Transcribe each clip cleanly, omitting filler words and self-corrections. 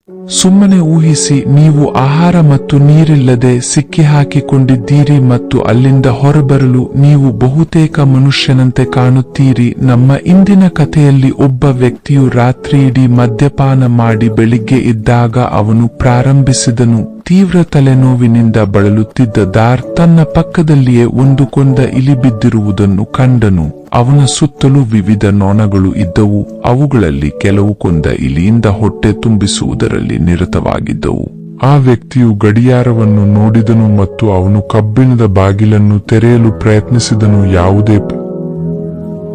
ಸುಮ್ಮನೆ ಊಹಿಸಿ, ನೀವು ಆಹಾರ ಮತ್ತು ನೀರಿಲ್ಲದೆ ಸಿಕ್ಕಿಹಾಕಿಕೊಂಡಿದ್ದೀರಿ ಮತ್ತು ಅಲ್ಲಿಂದ ಹೊರಬರಲು ನೀವು ಬಹುತೇಕ ಮನುಷ್ಯನಂತೆ ಕಾಣುತ್ತೀರಿ. ನಮ್ಮ ಇಂದಿನ ಕಥೆಯಲ್ಲಿ ಒಬ್ಬ ವ್ಯಕ್ತಿಯು ರಾತ್ರಿಯಿಡೀ ಮದ್ಯಪಾನ ಮಾಡಿ ಬೆಳಿಗ್ಗೆ ಇದ್ದಾಗ ಅವನು ಪ್ರಾರಂಭಿಸಿದನು. ತೀವ್ರ ತಲೆನೋವಿನಿಂದ ಬಳಲುತ್ತಿದ್ದ ದಾರ್ ತನ್ನ ಪಕ್ಕದಲ್ಲಿಯೇ ಒಂದು ಕೊಂದ ಇಲಿ ಬಿದ್ದಿರುವುದನ್ನು ಕಂಡನು. ಅವನ ಸುತ್ತಲೂ ವಿವಿಧ ನೊಣಗಳು ಇದ್ದವು. ಅವುಗಳಲ್ಲಿ ಕೆಲವು ಕೊಂದ ಇಲಿಯಿಂದ ಹೊಟ್ಟೆ ತುಂಬಿಸುವುದರಲ್ಲಿ ನಿರತವಾಗಿದ್ದವು. ಆ ವ್ಯಕ್ತಿಯು ಗಡಿಯಾರವನ್ನು ನೋಡಿದನು ಮತ್ತು ಅವನು ಕಬ್ಬಿಣದ ಬಾಗಿಲನ್ನು ತೆರೆಯಲು ಪ್ರಯತ್ನಿಸಿದನು. ಯಾವುದೇ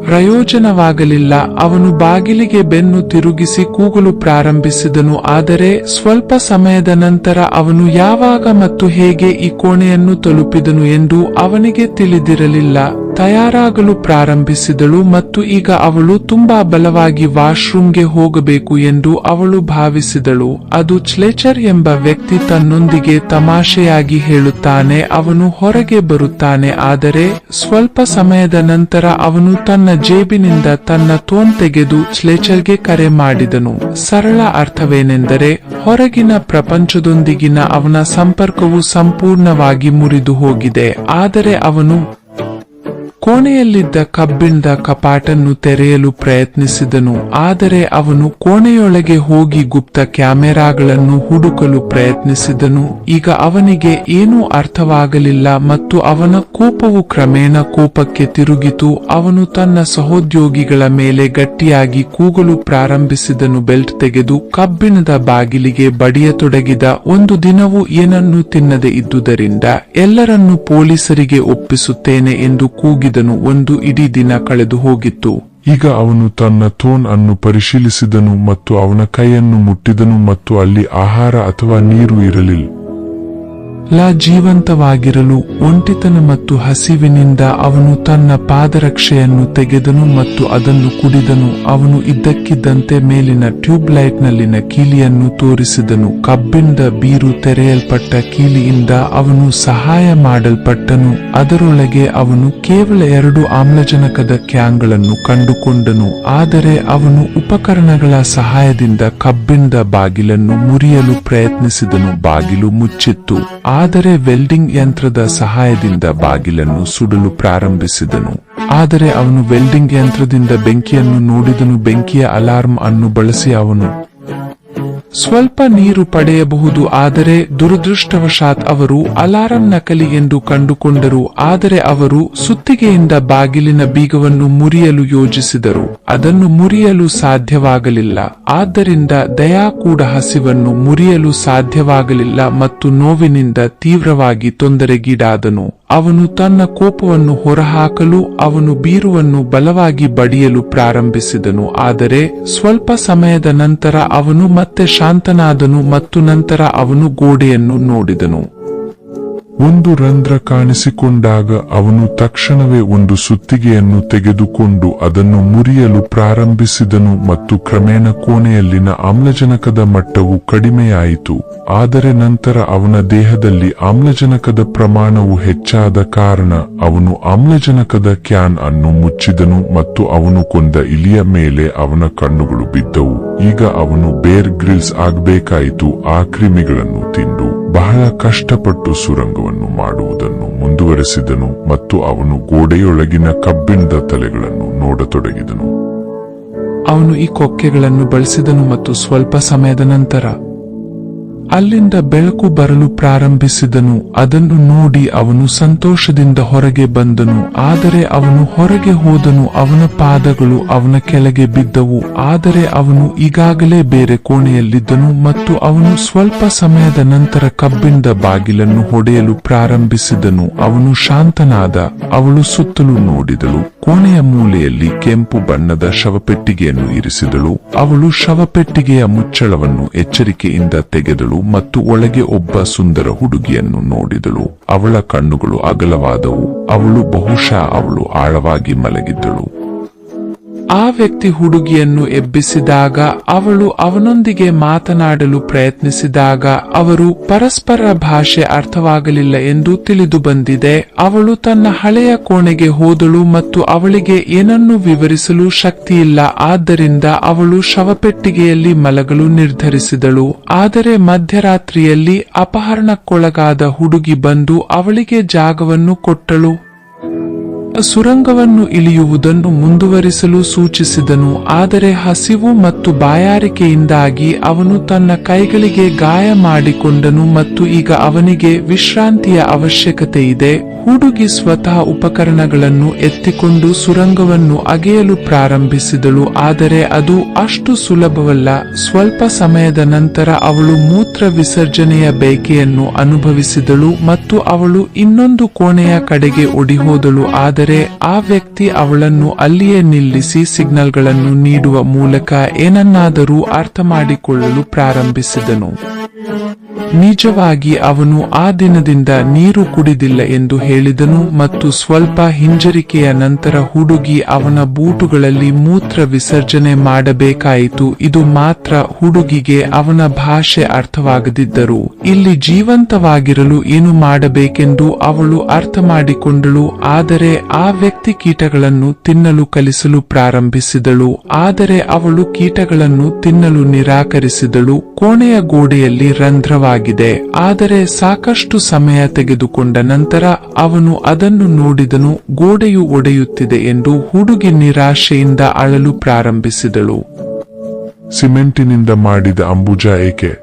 ಪ್ರಯೋಜನವಾಗಲಿಲ್ಲ. ಅವನು ಬಾಗಿಲಿಗೆ ಬೆನ್ನು ತಿರುಗಿಸಿ ಕೂಗಲು ಪ್ರಾರಂಭಿಸಿದನು. ಆದರೆ ಸ್ವಲ್ಪ ಸಮಯದ ನಂತರ ಅವನು ಯಾವಾಗ ಮತ್ತು ಹೇಗೆ ಈ ಕೋಣೆಯನ್ನು ತಲುಪಿದನು ಎಂದು ಅವನಿಗೆ ತಿಳಿದಿರಲಿಲ್ಲ. ತಯಾರಾಗಲು ಪ್ರಾರಂಭಿಸಿದಳು ಮತ್ತು ಈಗ ಅವಳು ತುಂಬಾ ಬಲವಾಗಿ ವಾಶ್ರೂಮ್ಗೆ ಹೋಗಬೇಕು ಎಂದು ಅವಳು ಭಾವಿಸಿದಳು. ಅದು ಚ್ಲೇಚರ್ ಎಂಬ ವ್ಯಕ್ತಿ ತನ್ನೊಂದಿಗೆ ತಮಾಷೆಯಾಗಿ ಹೇಳುತ್ತಾನೆ. ಅವನು ಹೊರಗೆ ಬರುತ್ತಾನೆ, ಆದರೆ ಸ್ವಲ್ಪ ಸಮಯದ ನಂತರ ಅವನು ತನ್ನ ಜೇಬಿನಿಂದ ತನ್ನ ಫೋನ್ ತೆಗೆದು ಚ್ಲೇಚರ್ಗೆ ಕರೆ ಮಾಡಿದನು. ಸರಳ ಅರ್ಥವೇನೆಂದರೆ ಹೊರಗಿನ ಪ್ರಪಂಚದೊಂದಿಗಿನ ಅವನ ಸಂಪರ್ಕವು ಸಂಪೂರ್ಣವಾಗಿ ಮುರಿದು ಹೋಗಿದೆ. ಆದರೆ ಅವನು ಕೋಣೆಯಲ್ಲಿದ್ದ ಕಬ್ಬಿಣದ ಕಪಾಟನ್ನು ತೆರೆಯಲು ಪ್ರಯತ್ನಿಸಿದನು. ಆದರೆ ಅವನು ಕೋಣೆಯೊಳಗೆ ಹೋಗಿ ಗುಪ್ತ ಕ್ಯಾಮೆರಾಗಳನ್ನು ಹುಡುಕಲು ಪ್ರಯತ್ನಿಸಿದನು. ಈಗ ಅವನಿಗೆ ಏನೂ ಅರ್ಥವಾಗಲಿಲ್ಲ ಮತ್ತು ಅವನ ಕೋಪವು ಕ್ರಮೇಣ ಕೋಪಕ್ಕೆ ತಿರುಗಿತು. ಅವನು ತನ್ನ ಸಹೋದ್ಯೋಗಿಗಳ ಮೇಲೆ ಗಟ್ಟಿಯಾಗಿ ಕೂಗಲು ಪ್ರಾರಂಭಿಸಿದನು. ಬೆಲ್ಟ್ ತೆಗೆದು ಕಬ್ಬಿಣದ ಬಾಗಿಲಿಗೆ ಬಡಿಯತೊಡಗಿದ. ಒಂದು ದಿನವೂ ಏನನ್ನೂ ತಿನ್ನದೆ ಇದ್ದುದರಿಂದ ಎಲ್ಲರನ್ನೂ ಪೊಲೀಸರಿಗೆ ಒಪ್ಪಿಸುತ್ತೇನೆ ಎಂದು ಕೂಗಿದನು. ಒಂದು ಇಡೀ ದಿನ ಕಳೆದು ಹೋಗಿತ್ತು. ಈಗ ಅವನು ತನ್ನ ಫೋನ್ ಅನ್ನು ಪರಿಶೀಲಿಸಿದನು ಮತ್ತು ಅವನ ಕೈಯನ್ನು ಮುಟ್ಟಿದನು ಮತ್ತು ಅಲ್ಲಿ ಆಹಾರ ಅಥವಾ ನೀರು ಇರಲಿಲ್ಲ. ಜೀವಂತವಾಗಿರಲು ಒಂಟಿತನ ಮತ್ತು ಹಸಿವಿನಿಂದ ಅವನು ತನ್ನ ಪಾದರಕ್ಷೆಯನ್ನು ತೆಗೆದನು ಮತ್ತು ಅದನ್ನು ಕುಡಿದನು. ಅವನು ಇದ್ದಕ್ಕಿದ್ದಂತೆ ಮೇಲಿನ ಟ್ಯೂಬ್ ಲೈಟ್ನಲ್ಲಿನ ಕೀಲಿಯನ್ನು ತೋರಿಸಿದನು. ಕಬ್ಬಿಣದ ಬೀರು ತೆರೆಯಲ್ಪಟ್ಟ ಕೀಲಿಯಿಂದ ಅವನು ಸಹಾಯ ಮಾಡಲ್ಪಟ್ಟನು. ಅದರೊಳಗೆ ಅವನು ಕೇವಲ 2 ಆಮ್ಲಜನಕದ ಕ್ಯಾನ್ಗಳನ್ನು ಕಂಡುಕೊಂಡನು. ಆದರೆ ಅವನು ಉಪಕರಣಗಳ ಸಹಾಯದಿಂದ ಕಬ್ಬಿಣದ ಬಾಗಿಲನ್ನು ಮುರಿಯಲು ಪ್ರಯತ್ನಿಸಿದನು. ಬಾಗಿಲು ಮುಚ್ಚಿತ್ತು. ಆದರೆ ವೆಲ್ಡಿಂಗ್ ಯಂತ್ರದ ಸಹಾಯದಿಂದ ಬಾಗಿಲನ್ನು ಸುಡಲು ಪ್ರಾರಂಭಿಸಿದನು. ಆದರೆ ಅವನು ವೆಲ್ಡಿಂಗ್ ಯಂತ್ರದಿಂದ ಬೆಂಕಿಯನ್ನು ನೋಡಿದನು. ಬೆಂಕಿಯ ಅಲಾರ್ಮ್ ಅನ್ನು ಬಳಸಿ ಅವನು ಸ್ವಲ್ಪ ನೀರು ಪಡೆಯಬಹುದು. ಆದರೆ ದುರದೃಷ್ಟವಶಾತ್ ಅವರು ಅಲಾರಂ ನಕಲಿ ಎಂದು ಕಂಡುಕೊಂಡರು. ಆದರೆ ಅವರು ಸುತ್ತಿಗೆಯಿಂದ ಬಾಗಿಲಿನ ಬೀಗವನ್ನು ಮುರಿಯಲು ಯೋಜಿಸಿದರು. ಅದನ್ನು ಮುರಿಯಲು ಸಾಧ್ಯವಾಗಲಿಲ್ಲ. ಆದ್ದರಿಂದ ದಯಾ ಕೂಡ ಹಸಿವನ್ನು ಮುರಿಯಲು ಸಾಧ್ಯವಾಗಲಿಲ್ಲ ಮತ್ತು ನೋವಿನಿಂದ ತೀವ್ರವಾಗಿ ತೊಂದರೆಗೀಡಾದನು. ಅವನು ತನ್ನ ಕೋಪವನ್ನು ಹೊರಹಾಕಲು ಅವನು ಬೀರುವನ್ನು ಬಲವಾಗಿ ಬಡಿಯಲು ಪ್ರಾರಂಭಿಸಿದನು. ಆದರೆ ಸ್ವಲ್ಪ ಸಮಯದ ನಂತರ ಅವನು ಮತ್ತೆ ಶಾಂತನಾದನು ಮತ್ತು ನಂತರ ಅವನು ಗೋಡೆಯನ್ನು ನೋಡಿದನು. ಒಂದು ರಂಧ್ರ ಕಾಣಿಸಿಕೊಂಡಾಗ ಅವನು ತಕ್ಷಣವೇ ಒಂದು ಸುತ್ತಿಗೆಯನ್ನು ತೆಗೆದುಕೊಂಡು ಅದನ್ನು ಮುರಿಯಲು ಪ್ರಾರಂಭಿಸಿದನು ಮತ್ತು ಕ್ರಮೇಣ ಕೋಣೆಯಲ್ಲಿನ ಆಮ್ಲಜನಕದ ಮಟ್ಟವು ಕಡಿಮೆಯಾಯಿತು. ಆದರೆ ನಂತರ ಅವನ ದೇಹದಲ್ಲಿ ಆಮ್ಲಜನಕದ ಪ್ರಮಾಣವು ಹೆಚ್ಚಾದ ಕಾರಣ ಅವನು ಆಮ್ಲಜನಕದ ಕ್ಯಾನ್ ಅನ್ನು ಮುಚ್ಚಿದನು ಮತ್ತು ಅವನು ಕೊಂದ ಇಲಿಯ ಮೇಲೆ ಅವನ ಕಣ್ಣುಗಳು ಬಿದ್ದವು. ಈಗ ಅವನು ಬೇರ್ ಗ್ರಿಲ್ಸ್ ಆಗಬೇಕಾಯಿತು. ಆ ಕ್ರಿಮಿಗಳನ್ನು ತಿಂದು ಬಹಳ ಕಷ್ಟಪಟ್ಟು ಸುರಂಗವನ್ನು ಮಾಡುವುದನ್ನು ಮುಂದುವರೆಸಿದನು ಮತ್ತು ಅವನು ಗೋಡೆಯೊಳಗಿನ ಕಬ್ಬಿಣದ ತಲೆಗಳನ್ನು ನೋಡತೊಡಗಿದನು. ಅವನು ಈ ಕೊಕ್ಕೆಗಳನ್ನು ಬಳಸಿದನು ಮತ್ತು ಸ್ವಲ್ಪ ಸಮಯದ ನಂತರ ಅಲ್ಲಿಂದ ಬೆಳಕು ಬರಲು ಪ್ರಾರಂಭಿಸಿದನು. ಅದನ್ನು ನೋಡಿ ಅವನು ಸಂತೋಷದಿಂದ ಹೊರಗೆ ಬಂದನು. ಆದರೆ ಅವನು ಹೊರಗೆ ಹೋದನು. ಅವನ ಪಾದಗಳು ಅವನ ಕೆಳಗೆ ಬಿದ್ದವು. ಆದರೆ ಅವನು ಈಗಾಗಲೇ ಬೇರೆ ಕೋಣೆಯಲ್ಲಿದ್ದನು ಮತ್ತು ಅವನು ಸ್ವಲ್ಪ ಸಮಯದ ನಂತರ ಕಬ್ಬಿಣದ ಬಾಗಿಲನ್ನು ಹೊಡೆಯಲು ಪ್ರಾರಂಭಿಸಿದನು. ಅವನು ಶಾಂತನಾದ. ಅವಳು ಸುತ್ತಲೂ ನೋಡಿದಳು. ಕೋಣೆಯ ಮೂಲೆಯಲ್ಲಿ ಕೆಂಪು ಬಣ್ಣದ ಶವಪೆಟ್ಟಿಗೆಯನ್ನು ಇರಿಸಿದಳು. ಅವಳು ಶವಪೆಟ್ಟಿಗೆಯ ಮುಚ್ಚಳವನ್ನು ಎಚ್ಚರಿಕೆಯಿಂದ ತೆಗೆದಳು ಮತ್ತು ಒಳಗೆ ಒಬ್ಬ ಸುಂದರ ಹುಡುಗಿಯನ್ನು ನೋಡಿದಳು. ಅವಳ ಕಣ್ಣುಗಳು ಅಗಲವಾದವು. ಅವಳು ಬಹುಶಃ ಅವಳು ಆಳವಾಗಿ ಮಲಗಿದ್ದಳು. ಆ ವ್ಯಕ್ತಿ ಹುಡುಗಿಯನ್ನು ಎಬ್ಬಿಸಿದಾಗ ಅವಳು ಅವನೊಂದಿಗೆ ಮಾತನಾಡಲು ಪ್ರಯತ್ನಿಸಿದಾಗ ಅವರು ಪರಸ್ಪರ ಭಾಷೆ ಅರ್ಥವಾಗಲಿಲ್ಲ ಎಂದು ತಿಳಿದು ಬಂದಿದೆ. ಅವಳು ತನ್ನ ಹಳೆಯ ಕೋಣೆಗೆ ಹೋದಳು ಮತ್ತು ಅವಳಿಗೆ ಏನನ್ನೂ ವಿವರಿಸಲು ಶಕ್ತಿಯಿಲ್ಲ. ಆದ್ದರಿಂದ ಅವಳು ಶವಪೆಟ್ಟಿಗೆಯಲ್ಲಿ ಮಲಗಲು ನಿರ್ಧರಿಸಿದಳು. ಆದರೆ ಮಧ್ಯರಾತ್ರಿಯಲ್ಲಿ ಅಪಹರಣಕ್ಕೊಳಗಾದ ಹುಡುಗಿ ಬಂದು ಅವಳಿಗೆ ಜಾಗವನ್ನು ಕೊಟ್ಟಳು. ಸುರಂಗವನ್ನು ಇಳಿಯುವುದನ್ನು ಮುಂದುವರಿಸಲು ಸೂಚಿಸಿದನು. ಆದರೆ ಹಸಿವು ಮತ್ತು ಬಾಯಾರಿಕೆಯಿಂದಾಗಿ ಅವನು ತನ್ನ ಕೈಗಳಿಗೆ ಗಾಯ ಮಾಡಿಕೊಂಡನು ಮತ್ತು ಈಗ ಅವನಿಗೆ ವಿಶ್ರಾಂತಿಯ ಅವಶ್ಯಕತೆ ಇದೆ. ಹುಡುಗಿ ಸ್ವತಃ ಉಪಕರಣಗಳನ್ನು ಎತ್ತಿಕೊಂಡು ಸುರಂಗವನ್ನು ಅಗೆಯಲು ಪ್ರಾರಂಭಿಸಿದಳು. ಆದರೆ ಅದು ಅಷ್ಟು ಸುಲಭವಲ್ಲ. ಸ್ವಲ್ಪ ಸಮಯದ ನಂತರ ಅವಳು ಮೂತ್ರ ವಿಸರ್ಜನೆಯ ಬೇಕೆಯನ್ನು ಅನುಭವಿಸಿದಳು ಮತ್ತು ಅವಳು ಇನ್ನೊಂದು ಕೋಣೆಯ ಕಡೆಗೆ ಓಡಿಹೋದಳು. ಆದರೆ ಆ ವ್ಯಕ್ತಿ ಅವಳನ್ನು ಅಲ್ಲಿಯೇ ನಿಲ್ಲಿಸಿ ಸಿಗ್ನಲ್ಗಳನ್ನು ನೀಡುವ ಮೂಲಕ ಏನನ್ನಾದರೂ ಅರ್ಥ ಮಾಡಿಕೊಳ್ಳಲು ಪ್ರಾರಂಭಿಸಿದನು. ನಿಜವಾಗಿ ಅವನು ಆ ದಿನದಿಂದ ನೀರು ಕುಡಿದಿಲ್ಲ ಎಂದು ಹೇಳಿದನು ಮತ್ತು ಸ್ವಲ್ಪ ಹಿಂಜರಿಕೆಯ ನಂತರ ಹುಡುಗಿ ಅವನ ಬೂಟುಗಳಲ್ಲಿ ಮೂತ್ರ ವಿಸರ್ಜನೆ ಮಾಡಬೇಕಾಯಿತು. ಇದು ಮಾತ್ರ ಹುಡುಗಿಗೆ ಅವನ ಭಾಷೆ ಅರ್ಥವಾಗದಿದ್ದರೂ ಇಲ್ಲಿ ಜೀವಂತವಾಗಿರಲು ಏನು ಮಾಡಬೇಕೆಂದು ಅವಳು ಅರ್ಥ ಮಾಡಿಕೊಂಡಳು. ಆದರೆ ಆ ವ್ಯಕ್ತಿ ಕೀಟಗಳನ್ನು ತಿನ್ನಲು ಕಲಿಸಲು ಪ್ರಾರಂಭಿಸಿದಳು. ಆದರೆ ಅವಳು ಕೀಟಗಳನ್ನು ತಿನ್ನಲು ನಿರಾಕರಿಸಿದಳು. ಕೋಣೆಯ ಗೋಡೆಯಲ್ಲಿ ರಂಧ್ರವಾಗಿದೆ. ಆದರೆ ಸಾಕಷ್ಟು ಸಮಯ ತೆಗೆದುಕೊಂಡ ನಂತರ ಅವನು ಅದನ್ನು ನೋಡಿದನು. ಗೋಡೆಯು ಒಡೆಯುತ್ತಿದೆ ಎಂದು ಹುಡುಗಿ ನಿರಾಶೆಯಿಂದ ಅಳಲು ಪ್ರಾರಂಭಿಸಿದಳು. ಸಿಮೆಂಟಿನಿಂದ ಮಾಡಿದ ಅಂಬುಜ ಏಕೆ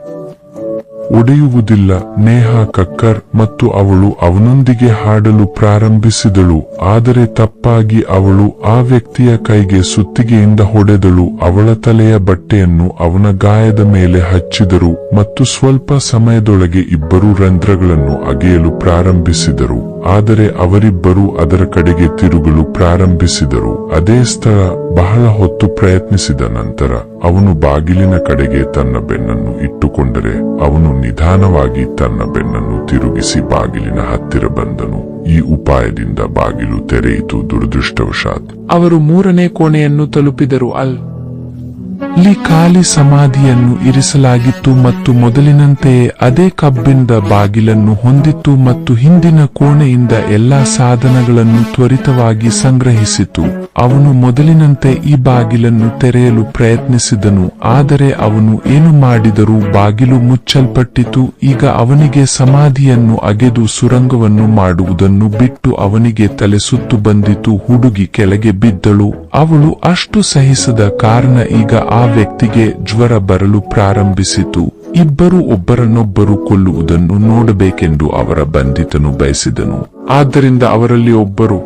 ಒಡೆಯುವುದಿಲ್ಲ? ನೇಹ ಕಕ್ಕರ್ ಮತ್ತು ಅವಳು ಅವನೊಂದಿಗೆ ಹಾಡಲು ಪ್ರಾರಂಭಿಸಿದಳು. ಆದರೆ ತಪ್ಪಾಗಿ ಅವಳು ಆ ವ್ಯಕ್ತಿಯ ಕೈಗೆ ಸುತ್ತಿಗೆಯಿಂದ ಹೊಡೆದಳು. ಅವಳ ತಲೆಯ ಬಟ್ಟೆಯನ್ನು ಅವನ ಗಾಯದ ಮೇಲೆ ಹಚ್ಚಿದರು ಮತ್ತು ಸ್ವಲ್ಪ ಸಮಯದೊಳಗೆ ಇಬ್ಬರು ರಂಧ್ರಗಳನ್ನು ಅಗೆಯಲು ಪ್ರಾರಂಭಿಸಿದರು. ಆದರೆ ಅವರಿಬ್ಬರೂ ಅದರ ಕಡೆಗೆ ತಿರುಗಲು ಪ್ರಾರಂಭಿಸಿದರು. ಅದೇ ಸ್ಥಳ ಬಹಳ ಹೊತ್ತು ಪ್ರಯತ್ನಿಸಿದ ನಂತರ ಅವನು ಬಾಗಿಲಿನ ಕಡೆಗೆ ತನ್ನ ಬೆನ್ನನ್ನು ಇಟ್ಟುಕೊಂಡರೆ ಅವನು ನಿಧಾನವಾಗಿ ತನ್ನ ಬೆನ್ನನ್ನು ತಿರುಗಿಸಿ ಬಾಗಿಲಿನ ಹತ್ತಿರ ಬಂದನು. ಈ ಉಪಾಯದಿಂದ ಬಾಗಿಲು ತೆರೆಯಿತು. ದುರದೃಷ್ಟವಶಾತ್ ಅವರು 3ನೇ ಕೋಣೆಯನ್ನು ತಲುಪಿದರು. ಅಲ್ಲಿ ಖಾಲಿ ಸಮಾಧಿಯನ್ನು ಇರಿಸಲಾಗಿತ್ತು ಮತ್ತು ಮೊದಲಿನಂತೆಯೇ ಅದೇ ಕಬ್ಬಿಣದ ಬಾಗಿಲನ್ನು ಹೊಂದಿತ್ತು ಮತ್ತು ಹಿಂದಿನ ಕೋಣೆಯಿಂದ ಎಲ್ಲಾ ಸಾಧನಗಳನ್ನು ತ್ವರಿತವಾಗಿ ಸಂಗ್ರಹಿಸಿತು. ಅವನು ಮೊದಲಿನಂತೆ ಈ ಬಾಗಿಲನ್ನು ತೆರೆಯಲು ಪ್ರಯತ್ನಿಸಿದನು. ಆದರೆ ಅವನು ಏನು ಮಾಡಿದರೂ ಬಾಗಿಲು ಮುಚ್ಚಲ್ಪಟ್ಟಿತು. ಈಗ ಅವನಿಗೆ ಸಮಾಧಿಯನ್ನು ಅಗೆದು ಸುರಂಗವನ್ನು ಮಾಡುವುದನ್ನು ಬಿಟ್ಟು ಅವನಿಗೆ ತಲೆ ಸುತ್ತು ಬಂದಿತು. ಹುಡುಗಿ ಕೆಳಗೆ ಬಿದ್ದಳು. ಅವಳು ಅಷ್ಟು ಸಹಿಸದ ಕಾರಣ ಈಗ ಆ ವ್ಯಕ್ತಿಗೆ ಜ್ವರ ಬರಲು ಪ್ರಾರಂಭಿಸಿತು. ಇಬ್ಬರು ಒಬ್ಬರನ್ನೊಬ್ಬರು ಕೊಲ್ಲುವುದನ್ನು ನೋಡಬೇಕೆಂದು ಅವರ ಬಂಧಿತನು ಬಯಸಿದನು. ಆದ್ದರಿಂದ ಅವರಲ್ಲಿ ಒಬ್ಬರು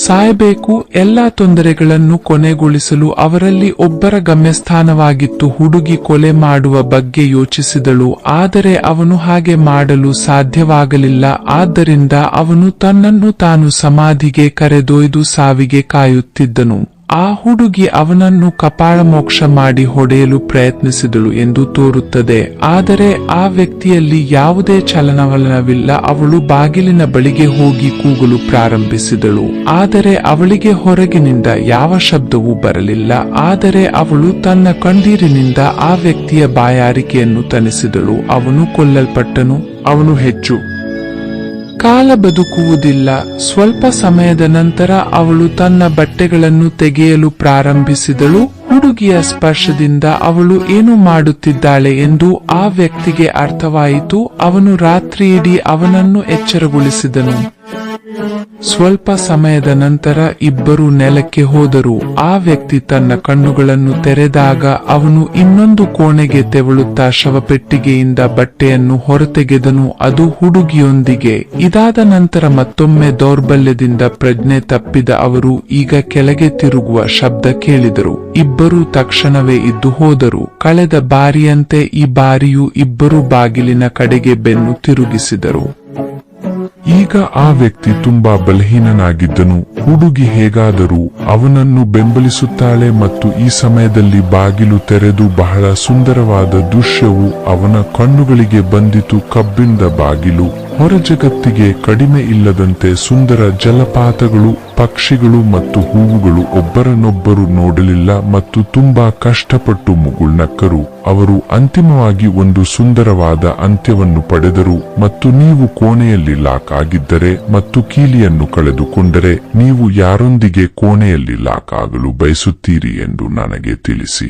ಸಾಯಬೇಕು. ಎಲ್ಲಾ ತೊಂದರೆಗಳನ್ನು ಕೊನೆಗೊಳಿಸಲು ಅವರಲ್ಲಿ ಒಬ್ಬರ ಗಮ್ಯಸ್ಥಾನವಾಗಿತ್ತು. ಹುಡುಗಿ ಕೊಲೆ ಮಾಡುವ ಬಗ್ಗೆ ಯೋಚಿಸಿದಳು. ಆದರೆ ಅವನು ಹಾಗೆ ಮಾಡಲು ಸಾಧ್ಯವಾಗಲಿಲ್ಲ. ಆದ್ದರಿಂದ ಅವನು ತನ್ನನ್ನು ತಾನು ಸಮಾಧಿಗೆ ಕರೆದೊಯ್ದು ಸಾವಿಗೆ ಕಾಯುತ್ತಿದ್ದನು. ಆ ಹುಡುಗಿ ಅವನನ್ನು ಕಪಾಳಮೋಕ್ಷ ಮಾಡಿ ಹೊಡೆಯಲು ಪ್ರಯತ್ನಿಸಿದಳು ಎಂದು ತೋರುತ್ತದೆ. ಆದರೆ ಆ ವ್ಯಕ್ತಿಯಲ್ಲಿ ಯಾವುದೇ ಚಲನವಲನವಿಲ್ಲ. ಅವಳು ಬಾಗಿಲಿನ ಬಳಿಗೆ ಹೋಗಿ ಕೂಗಲು ಪ್ರಾರಂಭಿಸಿದಳು. ಆದರೆ ಅವಳಿಗೆ ಹೊರಗಿನಿಂದ ಯಾವ ಶಬ್ದವೂ ಬರಲಿಲ್ಲ. ಆದರೆ ಅವಳು ತನ್ನ ಕಣ್ಣೀರಿನಿಂದ ಆ ವ್ಯಕ್ತಿಯ ಬಾಯಾರಿಕೆಯನ್ನು ತಣಿಸಿದಳು. ಅವನು ಕೊಲ್ಲಲ್ಪಟ್ಟನು. ಅವನು ಹೆಚ್ಚು ಕಾಲ ಬದುಕುವುದಿಲ್ಲ. ಸ್ವಲ್ಪ ಸಮಯದ ನಂತರ ಅವಳು ತನ್ನ ಬಟ್ಟೆಗಳನ್ನು ತೆಗೆಯಲು ಪ್ರಾರಂಭಿಸಿದಳು. ಹುಡುಗಿಯ ಸ್ಪರ್ಶದಿಂದ ಅವಳು ಏನು ಮಾಡುತ್ತಿದ್ದಾಳೆ ಎಂದು ಆ ವ್ಯಕ್ತಿಗೆ ಅರ್ಥವಾಯಿತು. ಅವನು ರಾತ್ರಿಯಿಡೀ ಅವನನ್ನು ಎಚ್ಚರಗೊಳಿಸಿದನು. ಸ್ವಲ್ಪ ಸಮಯದ ನಂತರ ಇಬ್ಬರು ನೆಲಕ್ಕೆ ಹೋದರು. ಆ ವ್ಯಕ್ತಿ ತನ್ನ ಕಣ್ಣುಗಳನ್ನು ತೆರೆದಾಗ ಅವನು ಇನ್ನೊಂದು ಕೋಣೆಗೆ ತೆವಳುತ್ತಾ ಶವಪೆಟ್ಟಿಗೆಯಿಂದ ಬಟ್ಟೆಯನ್ನು ಹೊರತೆಗೆದನು. ಅದು ಹುಡುಗಿಯೊಂದಿಗೆ. ಇದಾದ ನಂತರ ಮತ್ತೊಮ್ಮೆ ದೌರ್ಬಲ್ಯದಿಂದ ಪ್ರಜ್ಞೆ ತಪ್ಪಿದ ಅವರು ಈಗ ಕೆಳಗೆ ತಿರುಗುವ ಶಬ್ದ ಕೇಳಿದರು. ಇಬ್ಬರೂ ತಕ್ಷಣವೇ ಇದ್ದು ಹೋದರು. ಕಳೆದ ಬಾರಿಯಂತೆ ಈ ಬಾರಿಯೂ ಇಬ್ಬರು ಬಾಗಿಲಿನ ಕಡೆಗೆ ಬೆನ್ನು ತಿರುಗಿಸಿದರು. ಈಗ ಆ ವ್ಯಕ್ತಿ ತುಂಬಾ ಬಲಹೀನನಾಗಿದ್ದನು. ಹುಡುಗಿ ಹೇಗಾದರೂ ಅವನನ್ನು ಬೆಂಬಲಿಸುತ್ತಾಳೆ ಮತ್ತು ಈ ಸಮಯದಲ್ಲಿ ಬಾಗಿಲು ತೆರೆದು ಬಹಳ ಸುಂದರವಾದ ದೃಶ್ಯವು ಅವನ ಕಣ್ಣುಗಳಿಗೆ ಬಂದಿತು. ಕಬ್ಬಿಣದ ಬಾಗಿಲು, ಹೊರಜಗತ್ತಿಗೆ ಕಡಿಮೆ ಇಲ್ಲದಂತೆ ಸುಂದರ ಜಲಪಾತಗಳು, ಪಕ್ಷಿಗಳು ಮತ್ತು ಹೂವುಗಳು ಒಬ್ಬರನ್ನೊಬ್ಬರು ನೋಡಲಿಲ್ಲ ಮತ್ತು ತುಂಬಾ ಕಷ್ಟಪಟ್ಟು ಮುಗುಳ್ನಕ್ಕರು. ಅವರು ಅಂತಿಮವಾಗಿ ಒಂದು ಸುಂದರವಾದ ಅಂತ್ಯವನ್ನು ಪಡೆದರು. ಮತ್ತು ನೀವು ಕೋಣೆಯಲ್ಲಿ ಲಾಕ್ ಆಗಿದ್ದರೆ ಮತ್ತು ಕೀಲಿಯನ್ನು ಕಳೆದುಕೊಂಡರೆ ನೀವು ಯಾರೊಂದಿಗೆ ಕೋಣೆಯಲ್ಲಿ ಲಾಕ್ ಆಗಲು ಬಯಸುತ್ತೀರಿ ಎಂದು ನನಗೆ ತಿಳಿಸಿ.